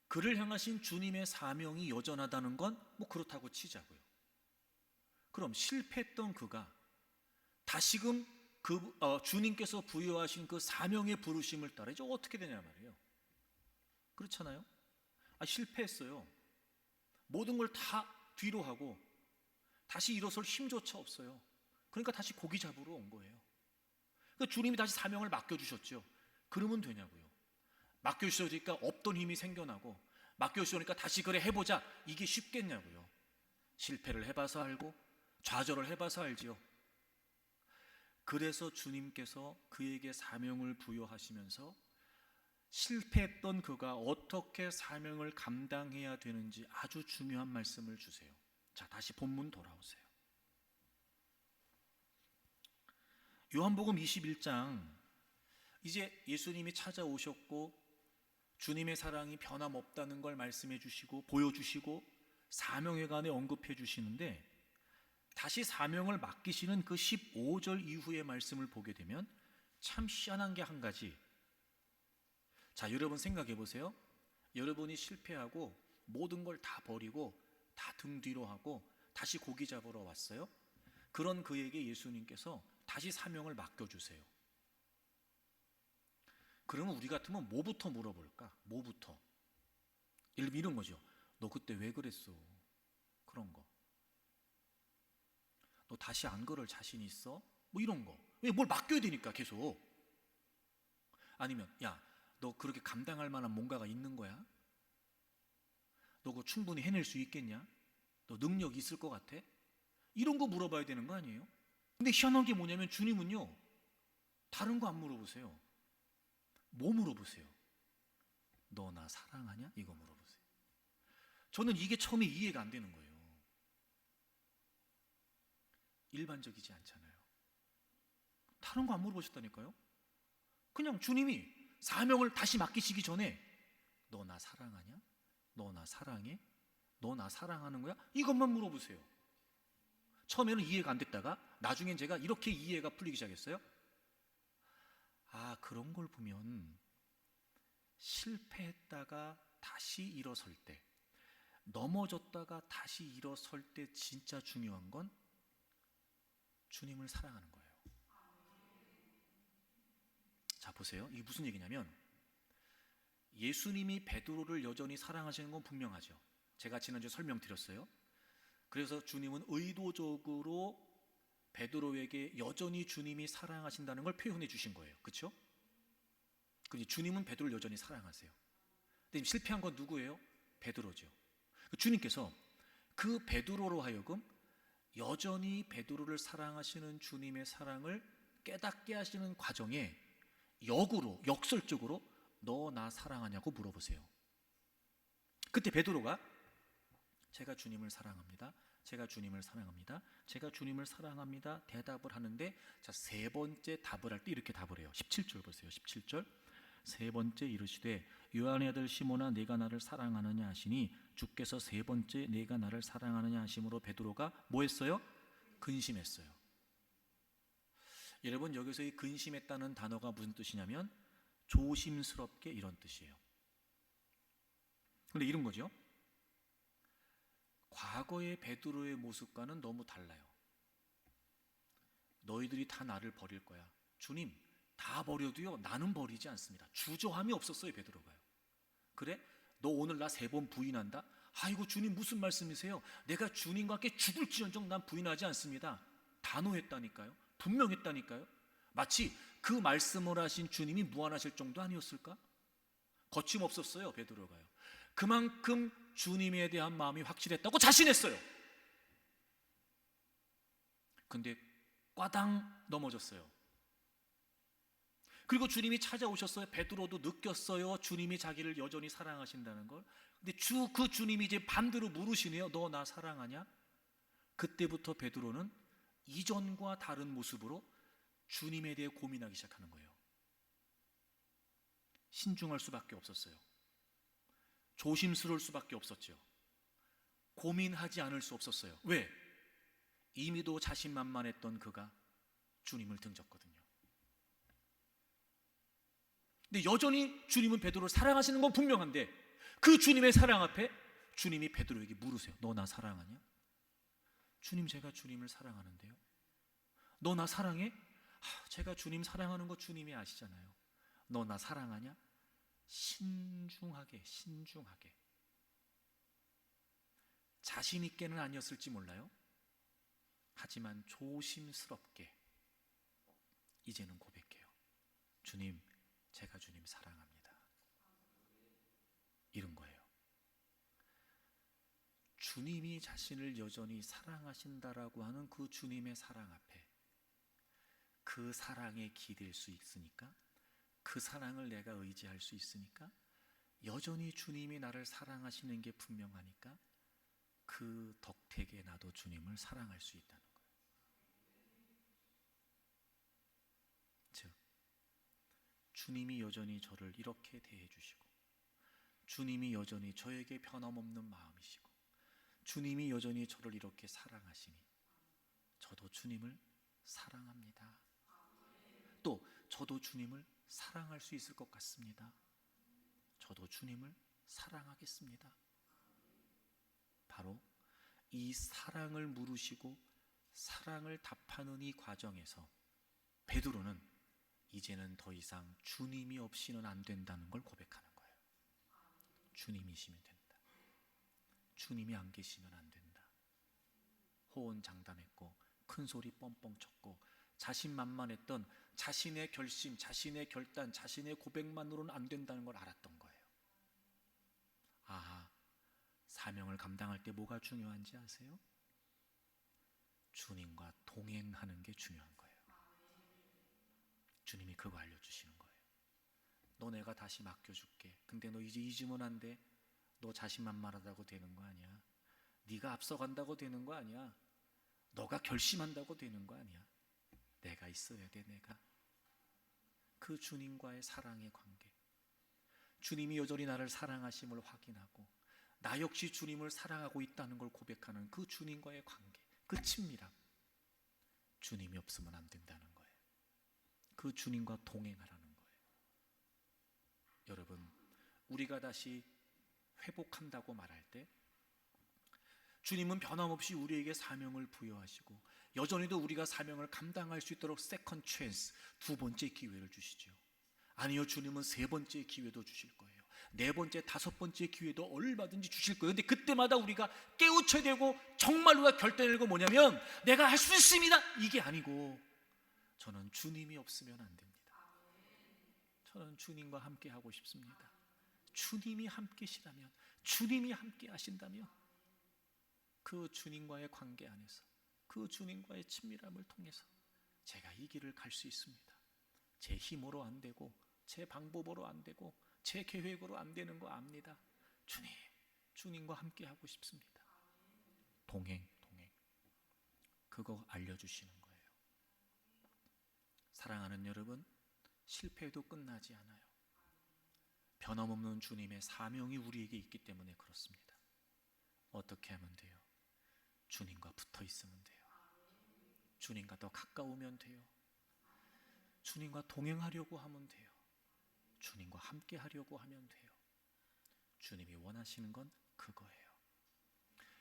그를 향하신 주님의 사명이 여전하다는 건 뭐 그렇다고 치자고요. 그럼 실패했던 그가 다시금 주님께서 부여하신 그 사명의 부르심을 따라 이제 어떻게 되냐 말이에요. 그렇잖아요. 실패했어요. 모든 걸 다 뒤로 하고 다시 일어설 힘조차 없어요. 그러니까 다시 고기 잡으러 온 거예요. 그러니까 주님이 다시 사명을 맡겨주셨죠. 그러면 되냐고요. 맡겨주시니까 없던 힘이 생겨나고, 맡겨주시니까 다시 그래 해보자, 이게 쉽겠냐고요. 실패를 해봐서 알고 좌절을 해봐서 알지요. 그래서 주님께서 그에게 사명을 부여하시면서 실패했던 그가 어떻게 사명을 감당해야 되는지 아주 중요한 말씀을 주세요. 자, 다시 본문 돌아오세요. 요한복음 21장, 이제 예수님이 찾아오셨고 주님의 사랑이 변함없다는 걸 말씀해 주시고 보여주시고 사명에 관해 언급해 주시는데, 다시 사명을 맡기시는 그 15절 이후의 말씀을 보게 되면 참 희한한 게 한 가지. 자, 여러분 생각해 보세요. 여러분이 실패하고 모든 걸 다 버리고 다 등 뒤로 하고 다시 고기 잡으러 왔어요. 그런 그에게 예수님께서 다시 사명을 맡겨주세요. 그러면 우리 같으면 뭐부터 물어볼까? 뭐부터? 이런 거죠. 너 그때 왜 그랬어? 그런 거. 너 다시 안 그럴 자신 있어? 뭐 이런 거. 왜 뭘 맡겨야 되니까 계속. 아니면 야, 너 그렇게 감당할 만한 뭔가가 있는 거야? 너 그거 충분히 해낼 수 있겠냐? 너 능력 있을 것 같아? 이런 거 물어봐야 되는 거 아니에요? 근데 희한한 게 뭐냐면 주님은요, 다른 거 안 물어보세요. 뭐 물어보세요? 너 나 사랑하냐? 이거 물어보세요. 저는 이게 처음에 이해가 안 되는 거예요. 일반적이지 않잖아요. 다른 거 안 물어보셨다니까요. 그냥 주님이 사명을 다시 맡기시기 전에 너 나 사랑하냐? 너 나 사랑해? 너 나 사랑하는 거야? 이것만 물어보세요. 처음에는 이해가 안 됐다가 나중엔 제가 이렇게 이해가 풀리기 시작했어요. 아, 그런 걸 보면 실패했다가 다시 일어설 때, 넘어졌다가 다시 일어설 때 진짜 중요한 건 주님을 사랑하는 거예요. 자, 보세요. 이게 무슨 얘기냐면 예수님이 베드로를 여전히 사랑하시는 건 분명하죠. 제가 지난주에 설명드렸어요. 그래서 주님은 의도적으로 베드로에게 여전히 주님이 사랑하신다는 걸 표현해 주신 거예요. 그렇죠? 근데 주님은 베드로를 여전히 사랑하세요. 근데 실패한 건 누구예요? 베드로죠. 주님께서 그 베드로로 하여금 여전히 베드로를 사랑하시는 주님의 사랑을 깨닫게 하시는 과정에 역으로, 역설적으로 너 나 사랑하냐고 물어보세요. 그때 베드로가 제가 주님을 사랑합니다. 제가 주님을 사랑합니다. 제가 주님을 사랑합니다. 대답을 하는데, 자, 세 번째 답을 할 때 이렇게 답을 해요. 17절 보세요. 17절. 세 번째 이르시되 요한의 아들 시몬아 네가 나를 사랑하느냐 하시니 주께서 세 번째 네가 나를 사랑하느냐 하심으로 베드로가 뭐 했어요? 근심했어요. 여러분, 여기서 이 근심했다는 단어가 무슨 뜻이냐면 조심스럽게 이런 뜻이에요. 그런데 이런 거죠. 과거의 베드로의 모습과는 너무 달라요. 너희들이 다 나를 버릴 거야. 주님, 다 버려도요 나는 버리지 않습니다. 주저함이 없었어요. 베드로가요. 그래? 너 오늘 나 3번 부인한다? 아이고 주님 무슨 말씀이세요? 내가 주님과 함께 죽을지언정 난 부인하지 않습니다. 단호했다니까요. 분명했다니까요. 마치 그 말씀을 하신 주님이 무한하실 정도 아니었을까? 거침없었어요. 베드로가요. 그만큼 주님에 대한 마음이 확실했다고 자신했어요. 근데 꽈당 넘어졌어요. 그리고 주님이 찾아오셨어요. 베드로도 느꼈어요. 주님이 자기를 여전히 사랑하신다는 걸. 근데 그 주님이 이제 반대로 물으시네요. 너 나 사랑하냐? 그때부터 베드로는 이전과 다른 모습으로 주님에 대해 고민하기 시작하는 거예요. 신중할 수밖에 없었어요. 조심스러울 수밖에 없었죠. 고민하지 않을 수 없었어요. 왜? 이미도 자신만만했던 그가 주님을 등졌거든요. 근데 여전히 주님은 베드로를 사랑하시는 건 분명한데 그 주님의 사랑 앞에 주님이 베드로에게 물으세요. 너 나 사랑하냐? 주님, 제가 주님을 사랑하는데요. 너 나 사랑해? 제가 주님 사랑하는 거 주님이 아시잖아요. 너 나 사랑하냐? 신중하게 자신 있게는 아니었을지 몰라요. 하지만 조심스럽게 이제는 고백해요. 주님, 제가 주님 사랑합니다. 이런 거예요. 주님이 자신을 여전히 사랑하신다라고 하는 그 주님의 사랑 앞에 그 사랑에 기댈 수 있으니까, 그 사랑을 내가 의지할 수 있으니까, 여전히 주님이 나를 사랑하시는 게 분명하니까 그 덕택에 나도 주님을 사랑할 수 있다는 거예요. 즉, 주님이 여전히 저를 이렇게 대해 주시고, 주님이 여전히 저에게 변함없는 마음이시고, 주님이 여전히 저를 이렇게 사랑하시니 저도 주님을 사랑합니다. 또 저도 주님을 사랑할 수 있을 것 같습니다. 저도 주님을 사랑하겠습니다. 바로 이 사랑을 물으시고 사랑을 답하는 이 과정에서 베드로는 이제는 더 이상 주님이 없이는 안 된다는 걸 고백하는 거예요. 주님이시면 된다. 주님이 안 계시면 안 된다. 호언장담했고 큰 소리 뻥뻥 쳤고 자신만만했던 자신의 결심, 자신의 결단, 자신의 고백만으로는 안 된다는 걸 알았던 거예요. 아하, 사명을 감당할 때 뭐가 중요한지 아세요? 주님과 동행하는 게 중요한 거예요. 주님이 그거 알려주시는 거예요. 너 내가 다시 맡겨줄게. 근데 너 이제 잊으면 안 돼. 너 자신만만하다고 되는 거 아니야. 네가 앞서간다고 되는 거 아니야. 너가 결심한다고 되는 거 아니야. 내가 있어야 돼. 내가. 그 주님과의 사랑의 관계, 주님이 여전히 나를 사랑하심을 확인하고 나 역시 주님을 사랑하고 있다는 걸 고백하는 그 주님과의 관계, 그 친밀함, 주님이 없으면 안 된다는 거예요. 그 주님과 동행하라는 거예요. 여러분, 우리가 다시 회복한다고 말할 때 주님은 변함없이 우리에게 사명을 부여하시고 여전히도 우리가 사명을 감당할 수 있도록 세컨 찬스, 두 번째 기회를 주시죠. 아니요, 주님은 세 번째 기회도 주실 거예요. 네 번째, 다섯 번째 기회도 얼마든지 주실 거예요. 근데 그때마다 우리가 깨우쳐야 되고 정말 우리가 결단하고 뭐냐면 내가 할 수 있습니다, 이게 아니고 저는 주님이 없으면 안 됩니다. 저는 주님과 함께 하고 싶습니다. 주님이 함께시라면, 주님이 함께 하신다면 그 주님과의 관계 안에서, 그 주님과의 친밀함을 통해서 제가 이 길을 갈 수 있습니다. 제 힘으로 안 되고 제 방법으로 안 되고 제 계획으로 안 되는 거 압니다. 주님과 함께 하고 싶습니다. 동행 그거 알려주시는 거예요. 사랑하는 여러분, 실패해도 끝나지 않아요. 변함없는 주님의 사명이 우리에게 있기 때문에 그렇습니다. 어떻게 하면 돼요? 주님과 붙어 있으면 돼요. 주님과 더 가까우면 돼요. 주님과 동행하려고 하면 돼요. 주님과 함께 하려고 하면 돼요. 주님이 원하시는 건 그거예요.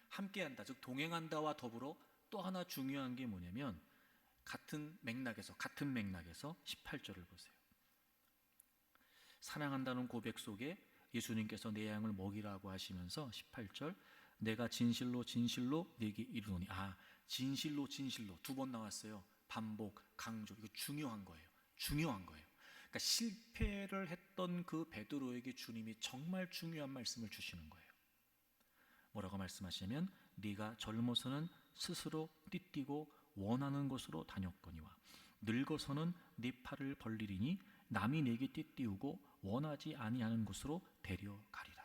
함께한다, 즉 동행한다와 더불어 또 하나 중요한 게 뭐냐면 같은 맥락에서 18절을 보세요. 사랑한다는 고백 속에 예수님께서 내 양을 먹이라고 하시면서 18절, 내가 진실로 네게 이르노니. 진실로 두 번 나왔어요. 반복, 강조. 이거 중요한 거예요. 그러니까 실패를 했던 그 베드로에게 주님이 정말 중요한 말씀을 주시는 거예요. 뭐라고 말씀하시냐면 네가 젊어서는 스스로 띠띠고 원하는 곳으로 다녔거니와 늙어서는 네 팔을 벌리리니 남이 네게 띠띠우고 원하지 아니하는 곳으로 데려가리라.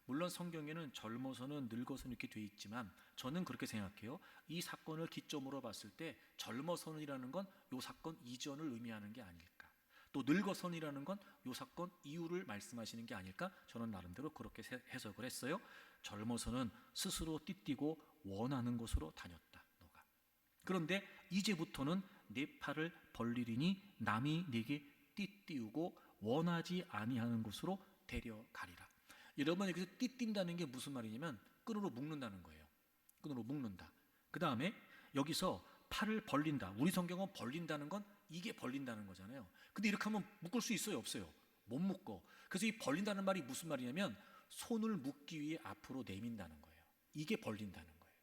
물론 성경에는 젊어서는 늙어서는 이렇게 돼 있지만 저는 그렇게 생각해요. 이 사건을 기점으로 봤을 때 젊어서는이라는 건 이 사건 이전을 의미하는 게 아닐까, 또 늙어서는이라는 건 이 사건 이후를 말씀하시는 게 아닐까, 저는 나름대로 그렇게 해석을 했어요. 젊어서는 스스로 띠띠고 원하는 곳으로 다녔다 너가. 그런데 이제부터는 네 팔을 벌리리니 남이 네게 띠띠우고 원하지 아니하는 곳으로 데려가리라. 여러분, 여기서 띠뛴다는 게 무슨 말이냐면 끈으로 묶는다는 거예요. 끈으로 묶는다. 그 다음에 여기서 팔을 벌린다. 우리 성경은 벌린다는 건 이게 벌린다는 거잖아요. 근데 이렇게 하면 묶을 수 있어요, 없어요? 못 묶어. 그래서 이 벌린다는 말이 무슨 말이냐면 손을 묶기 위해 앞으로 내민다는 거예요. 이게 벌린다는 거예요.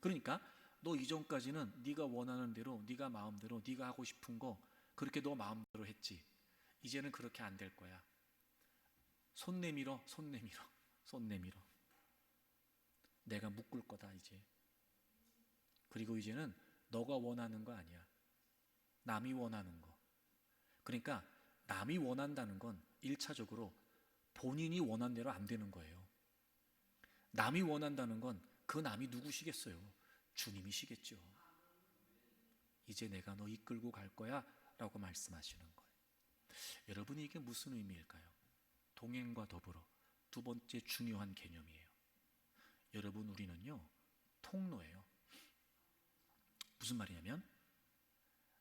그러니까 너 이전까지는 네가 원하는 대로, 네가 마음대로, 네가 하고 싶은 거 그렇게 너 마음대로 했지. 이제는 그렇게 안 될 거야. 손 내밀어. 내가 묶을 거다 이제. 그리고 이제는 너가 원하는 거 아니야. 남이 원하는 거. 그러니까 남이 원한다는 건 1차적으로 본인이 원한 대로 안 되는 거예요. 남이 원한다는 건 그 남이 누구시겠어요? 주님이시겠죠. 이제 내가 너 이끌고 갈 거야 라고 말씀하시는 거예요. 여러분이 이게 무슨 의미일까요? 동행과 더불어 두 번째 중요한 개념이에요. 여러분, 우리는요 통로예요. 무슨 말이냐면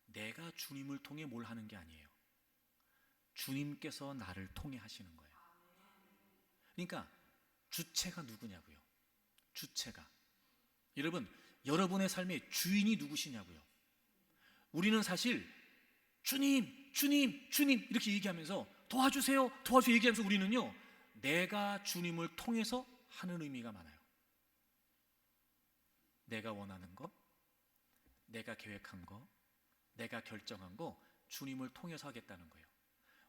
내가 주님을 통해 뭘 하는 게 아니에요. 주님께서 나를 통해 하시는 거예요. 그러니까 주체가 누구냐고요. 주체가. 여러분, 여러분의 삶의 주인이 누구시냐고요. 우리는 사실 주님 이렇게 얘기하면서 도와주세요 얘기하면서 우리는요 내가 주님을 통해서 하는 의미가 많아요. 내가 원하는 거, 내가 계획한 거, 내가 결정한 거 주님을 통해서 하겠다는 거예요.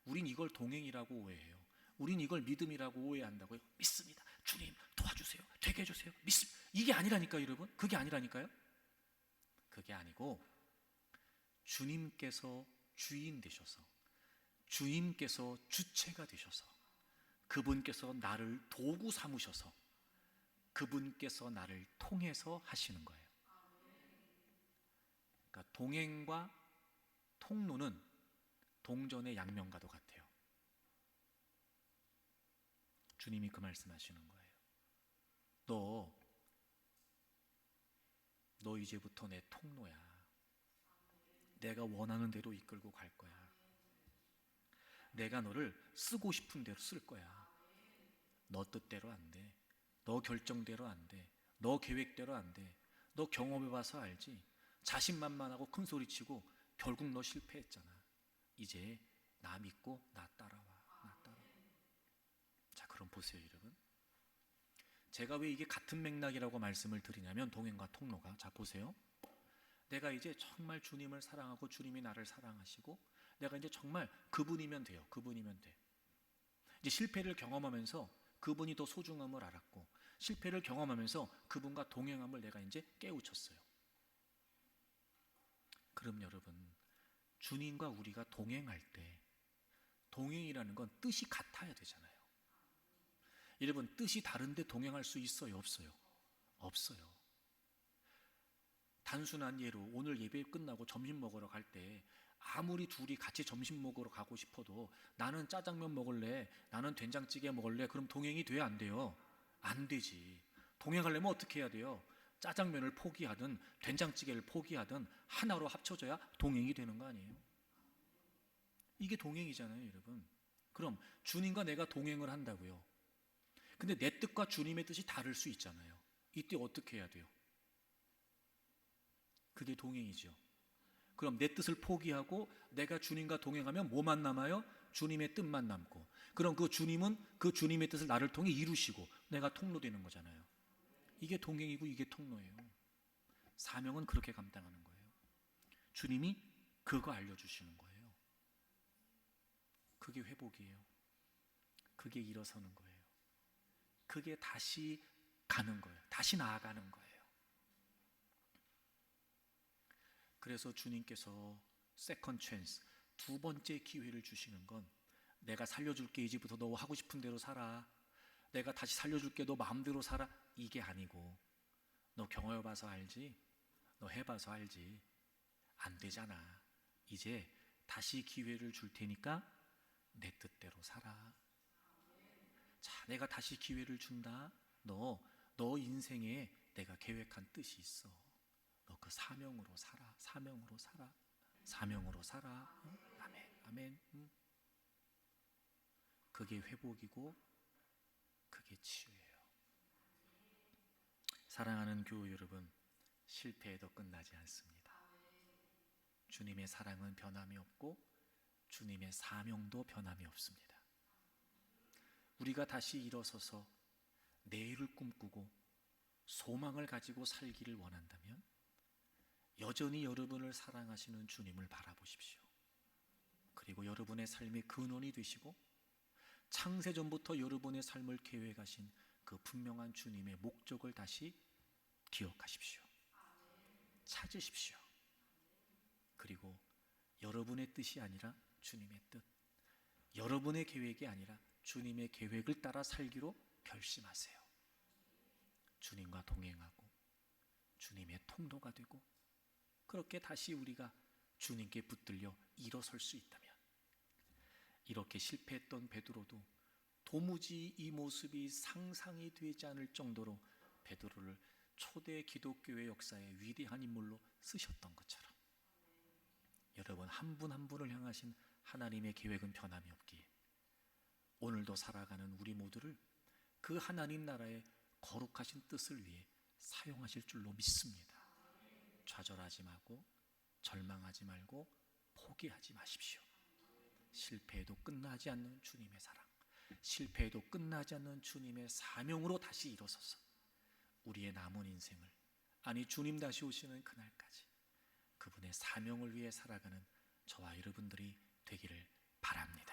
우린 이걸 동행이라고 오해해요. 우린 이걸 믿음이라고 오해한다고요. 믿습니다. 주님 도와주세요. 되게 해주세요. 믿습니다. 이게 아니라니까요, 여러분. 그게 아니라니까요. 그게 아니고 주님께서 주인 되셔서, 주님께서 주체가 되셔서, 그분께서 나를 도구 삼으셔서 그분께서 나를 통해서 하시는 거예요. 그러니까 동행과 통로는 동전의 양면과도 같아요. 주님이 그 말씀하시는 거예요. 너 이제부터 내 통로야. 내가 원하는 대로 이끌고 갈 거야. 내가 너를 쓰고 싶은 대로 쓸 거야. 너 뜻대로 안 돼. 너 결정대로 안 돼. 너 계획대로 안 돼. 너 경험해봐서 알지. 자신만만하고 큰소리치고 결국 너 실패했잖아. 이제 나 믿고 나 따라와. 나 따라와. 자, 그럼 보세요, 여러분. 제가 왜 이게 같은 맥락이라고 말씀을 드리냐면, 동행과 통로가, 자 보세요. 내가 이제 정말 주님을 사랑하고 주님이 나를 사랑하시고 내가 이제 정말 그분이면 돼요. 그분이면 돼. 이제 실패를 경험하면서 그분이 더 소중함을 알았고, 실패를 경험하면서 그분과 동행함을 내가 이제 깨우쳤어요. 그럼 여러분, 주님과 우리가 동행할 때 동행이라는 건 뜻이 같아야 되잖아요. 여러분, 뜻이 다른데 동행할 수 있어요? 없어요? 없어요. 단순한 예로 오늘 예배 끝나고 점심 먹으러 갈 때 아무리 둘이 같이 점심 먹으러 가고 싶어도 나는 짜장면 먹을래, 나는 된장찌개 먹을래, 그럼 동행이 돼야 안 돼요? 안 되지. 동행하려면 어떻게 해야 돼요? 짜장면을 포기하든 된장찌개를 포기하든 하나로 합쳐져야 동행이 되는 거 아니에요? 이게 동행이잖아요, 여러분. 그럼 주님과 내가 동행을 한다고요. 근데 내 뜻과 주님의 뜻이 다를 수 있잖아요. 이때 어떻게 해야 돼요? 그게 동행이죠. 그럼 내 뜻을 포기하고 내가 주님과 동행하면 뭐만 남아요? 주님의 뜻만 남고, 그럼 그 주님은 그 주님의 뜻을 나를 통해 이루시고 내가 통로되는 거잖아요. 이게 동행이고 이게 통로예요. 사명은 그렇게 감당하는 거예요. 주님이 그거 알려주시는 거예요. 그게 회복이에요. 그게 일어서는 거예요. 그게 다시 가는 거예요. 다시 나아가는 거예요. 그래서 주님께서 세컨 찬스, 두 번째 기회를 주시는 건, 내가 살려줄게, 이제부터 너 하고 싶은 대로 살아, 내가 다시 살려줄게, 너 마음대로 살아, 이게 아니고, 너 경험해봐서 알지, 너 해봐서 알지, 안 되잖아. 이제 다시 기회를 줄 테니까 내 뜻대로 살아. 자, 내가 다시 기회를 준다. 너 인생에 내가 계획한 뜻이 있어. 너 그 사명으로 살아. 사명으로 살아. 사명으로 살아. 응? 아멘. 아멘. 응? 그게 회복이고 그게 치유예요. 사랑하는 교우 여러분, 실패에도 끝나지 않습니다. 주님의 사랑은 변함이 없고 주님의 사명도 변함이 없습니다. 우리가 다시 일어서서 내일을 꿈꾸고 소망을 가지고 살기를 원한다면 여전히 여러분을 사랑하시는 주님을 바라보십시오. 그리고 여러분의 삶의 근원이 되시고 창세전부터 여러분의 삶을 계획하신 그 분명한 주님의 목적을 다시 기억하십시오. 찾으십시오. 그리고 여러분의 뜻이 아니라 주님의 뜻, 여러분의 계획이 아니라 주님의 계획을 따라 살기로 결심하세요. 주님과 동행하고 주님의 통로가 되고, 그렇게 다시 우리가 주님께 붙들려 일어설 수 있다면, 이렇게 실패했던 베드로도 도무지 이 모습이 상상이 되지 않을 정도로 베드로를 초대 기독교의 역사에 위대한 인물로 쓰셨던 것처럼, 여러분 한 분 한 분을 향하신 하나님의 계획은 변함이 없기에 오늘도 살아가는 우리 모두를 그 하나님 나라의 거룩하신 뜻을 위해 사용하실 줄로 믿습니다. 좌절하지 말고 절망하지 말고 포기하지 마십시오. 실패해도 끝나지 않는 주님의 사랑, 실패해도 끝나지 않는 주님의 사명으로 다시 일어서서 우리의 남은 인생을, 아니 주님 다시 오시는 그날까지 그분의 사명을 위해 살아가는 저와 여러분들이 되기를 바랍니다.